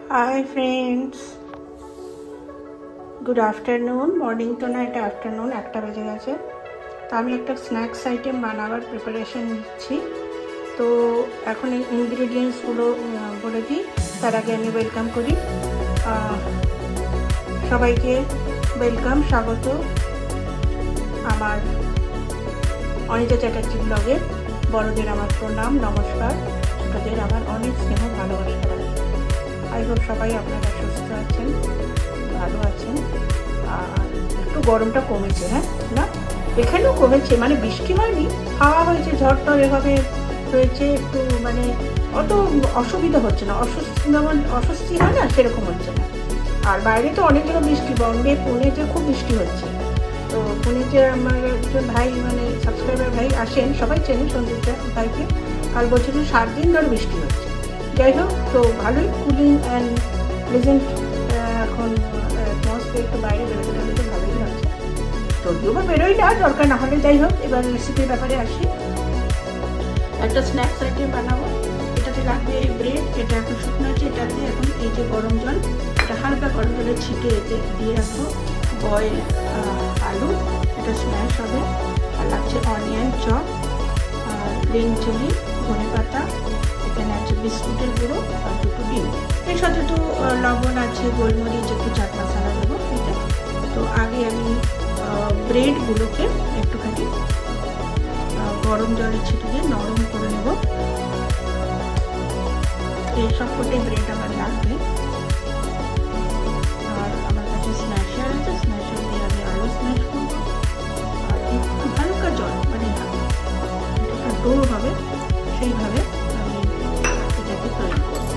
Hi friends, good afternoon, morning to night afternoon, একটা বেজে গেছে। তো আমি একটা স্ন্যাক্স আইটেম বানাবার প্রিপারেশন নিচ্ছি। তো এখন এই ইনগ্রেডিয়েন্টসগুলো বলে দিই, তার আগে আমি ওয়েলকাম করি সবাইকে। ওয়েলকাম, স্বাগত আমার অনিতা চ্যাটার্জি ব্লগে। বড়দের আমার প্রণাম, নমস্কার। ছোটদের আমার অনেক স্নেহ ভালোবাসা। আই হোপ সবাই আপনারা সুস্থ আছেন, ভালো আছেন। আর একটু গরমটা কমেছে, হ্যাঁ না এখানেও কমেছে, মানে বৃষ্টি হয়নি, হাওয়া হয়েছে, ঝড় টর এভাবে হয়েছে, একটু মানে অত অসুবিধা হচ্ছে না, যেমন অস্বস্তি হয় না সেরকম হচ্ছে না। আর বাইরে তো অনেক জায়গায় বৃষ্টি, বম্বে পুনেতে খুব বৃষ্টি হচ্ছে। তো পুনেতে আমার একজন ভাই, মানে সাবস্ক্রাইবার ভাই আসেন, সবাই চেনে সন্দীপ ভাইকে। কাল বছরের 7 দিন ধরে বৃষ্টি হচ্ছে। যাই হোক, তো ভালোই কুলিং অ্যান্ড প্লেজেন্ট এখন অ্যাটমসফিয়ার, একটু বাইরে বেরোতে ভালোই লাগছে। যদিও বা বেরোই না, দরকার না হলে। যাই হোক, এবার রেসিপির ব্যাপারে আসি। একটা স্ন্যাক্স আইটেম বানাবো। এটাতে লাগবে ব্রেড, এটা এখন শুকনো আছে। এটাতে এখন এই যে গরম জল, এটা হালকা গরম জলে ছিটে এতে দিয়ে রাখবো বয়েল আলু, এটা স্ম্যাশ হবে। আর লাগছে অনিয়ন চপ, গ্রিন চিলি, ধনে পাতা, এখানে আছে বিস্কুটের গুঁড়ো আর 2টো ডিম। এর সাথে তো লবণ আছে, গোলমরিচ, একটু চাট মশলা দেবো এতে। তো আগে আমি ব্রেডগুলোকে একটুখানি গরম জলে ছিটে দিয়ে নরম করে নেব। এই সব কটাই ব্রেড আমার লাগবে। আর আমার কাছে স্ম্যাশার আছে, স্ম্যাশার দিয়ে আমি আলু স্ম্যাশ করবো। আর একটু হালকা জল, মানে একটা ডো হবে সেইভাবে আমি এটাকে তৈরি করবো।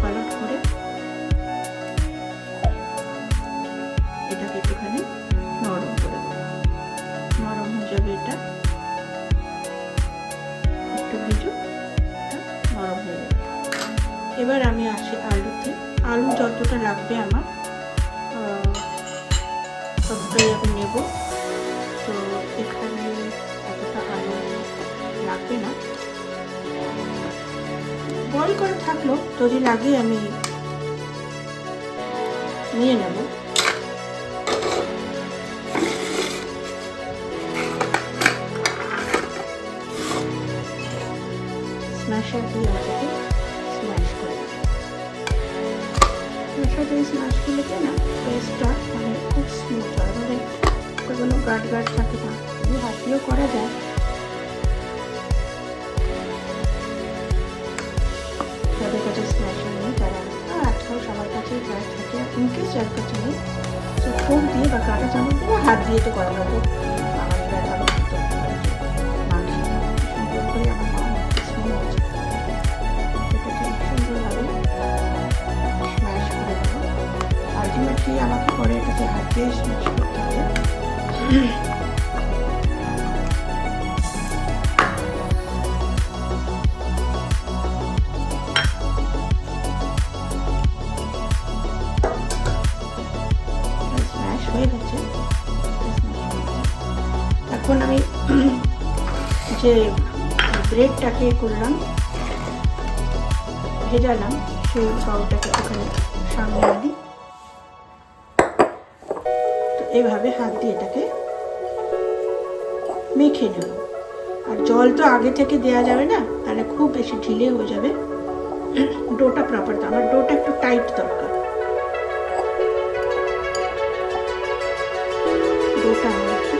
পালট করে এটাকে একটুখানি নরম করে দেবো। নরম হয়ে যাবে, এটা একটু ভিজু, নরম হয়ে যাবে। এবার আমি আসি আলুতে। আলু যতটা লাগবে আমার ততটাই আমি নেব। তো এখানে এতটা আলু লাগবে না, বয়েল করে থাকলো, যদি লাগে আমি নিয়ে নেব। স্ম্যাশার দিয়ে এটাকে স্ম্যাশ করে দেবো। স্ম্যাশার দিয়ে স্ম্যাশ করলে না পেস্টটা মানে খুব স্মুথ হয়, মানে কোনো গাঢ় থাকে না, হাত দিয়েও করা যায়। যাদের কাছে স্ম্যাশার নেই তারা, আজকাল সবার কাছেই প্রায় থাকে, ইনকেস যার কাছে নেই তো ফোক দিয়ে বা কাঁটা চামচ দিয়ে হাত দিয়ে তো করা যাবে। আমার প্রায় ভালো মাখি সুন্দর করে আমার মা স্মেল আছে, এটাকে সুন্দরভাবে স্ম্যাশ করে দেবো। আলটিমেটলি আমাকে পরে এটাকে হাত দিয়ে স্ম্যাশ করতে হবে। এখন আমি যে ব্রেডটাকে করলাম, ভেজালাম, সেই বাউলটাকে ওখানে সামনে দিই। তো এইভাবে হাত দিয়ে এটাকে মেখে নেব। আর জল তো আগে থেকে দেওয়া যাবে না, তাহলে খুব বেশি ঢিলে হয়ে যাবে। ডোটা প্রপার, আমার ডোটা একটু টাইট দরকার। ডোটা আমার একটু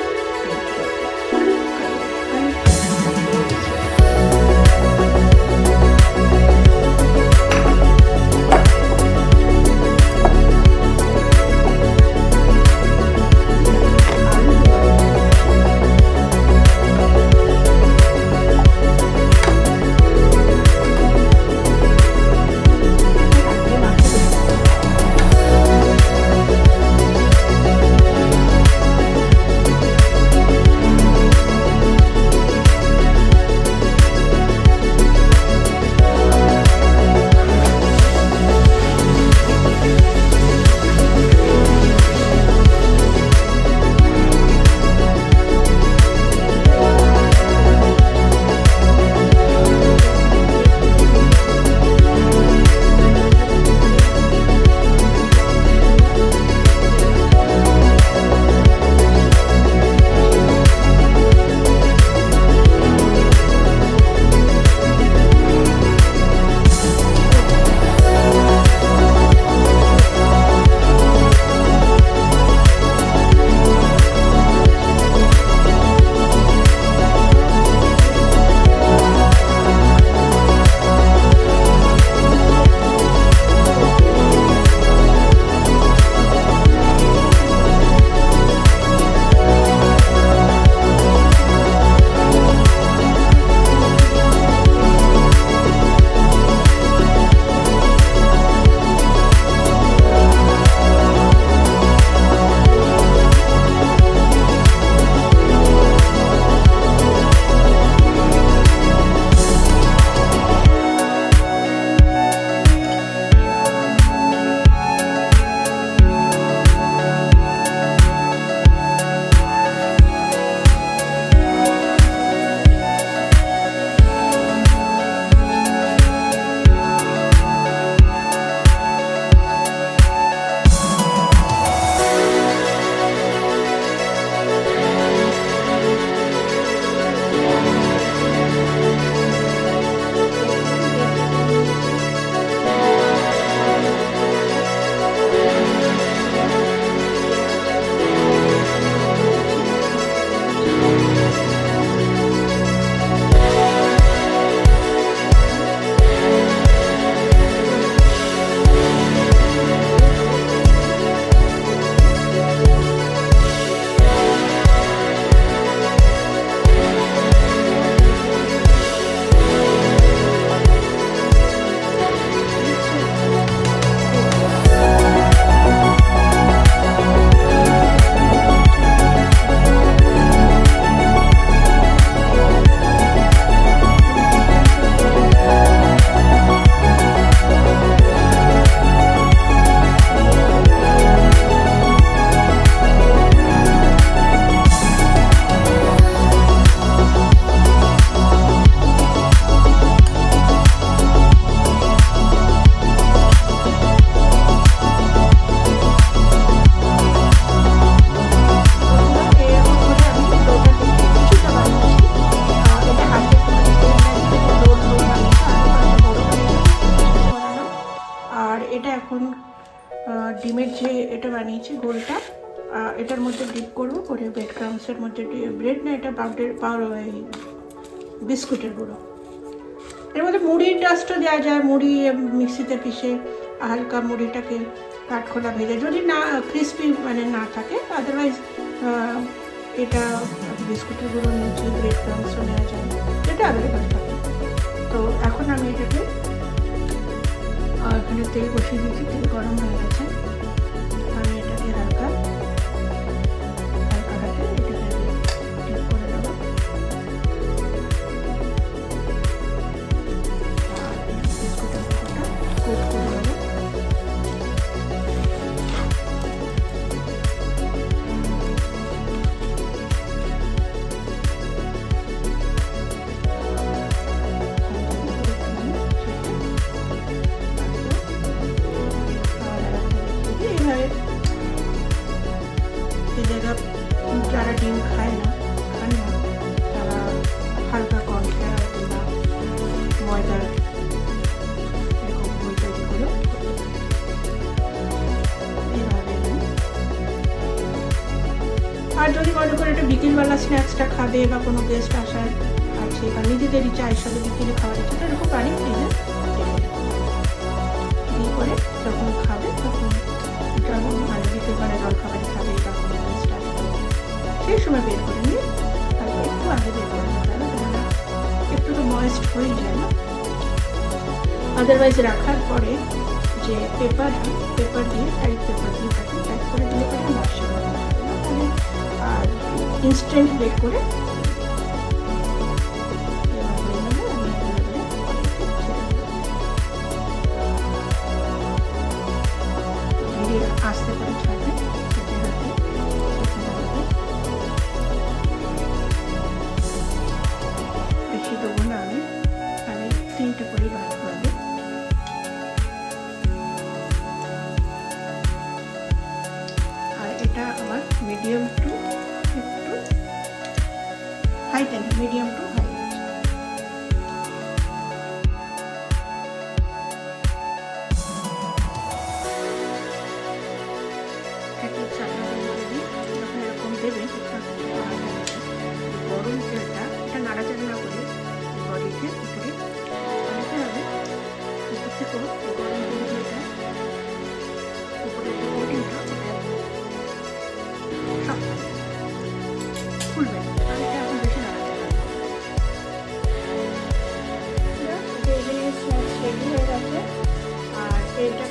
এটা বানিয়েছি গোলটা। এটার মধ্যে ডিপ করবো, করে ব্রেড ক্রামসের মধ্যে, ব্রেড না, এটা বিস্কুটের গুঁড়ো। এর মধ্যে মুড়ির ডাস্টও দেওয়া যায়, মুড়ি মিক্সিতে পিষে হালকা মুড়িটাকে কাঠখোলা ভেজে, যদি না ক্রিস্পি মানে না থাকে, আদারওয়াইজ এটা বিস্কুটের গুঁড়ো নিয়েছি, ব্রেড ক্রামসও নেওয়া যায়, যেটা অ্যাভেলেবেল থাকে। তো এখন আমি এটাকে এখানে তেল বসিয়ে দিচ্ছি, তেল গরম হয়ে গেছে। আমি এটাকে হালকা হাতে এটাকে ডিপ করে নেবো। বিস্কুটের গুঁড়োটা কোট করে নেবো। যারা ডিম খান না তারা হালকা কর্নফ্লাওয়ার কিংবা ময়দার এরকম গোল তৈরি করে এইভাবে। আর যদি মনে করে এটা বিকেলবেলা স্ন্যাক্সটা খাবে বা কোনো গেস্ট আসার আছে বা নিজেদেরই চায়ের সাথে বিকেলে খাওয়ার ইচ্ছে, এরকম পানি ফ্রিজে দিয়ে করে যখন খাবে তখন যখন মানে বিকেলবেলা জলখাবারে খাবে বা কোনো গেস্ট আসবে সেই সময় বের করে নিয়ে তারপর একটু আগে বের করে নিতে হবে, কেননা একটু তো ময়েস্ট হয়ে যায় না। আদারওয়াইজ রাখার পরে যে পেপার দিয়ে টাইট পেপার দিয়ে তাকে প্যাক করে দিলে পরে নষ্ট হবে না, তাহলে আর ইনস্ট্যান্ট বের করে আস্তে করে ছাড়বে। বেশি দেবো না, আমি 3টে করে ভাগ করবো। আর এটা আমার মিডিয়াম টু একটু high time, medium to high. যখন এরকম দেবে গরম তেলটা, এটা নাড়াচাড়া না করে বডিতে উপরে দিতে হবে। উপর থেকেও গরম তেল দিয়ে এটা উপরে যে কোটিংটা সব খুলবে, আর এটা এখন বেশি নাড়াচাড়া। স্ন্যাক্স রেডি হয়ে গেছে। আর এটা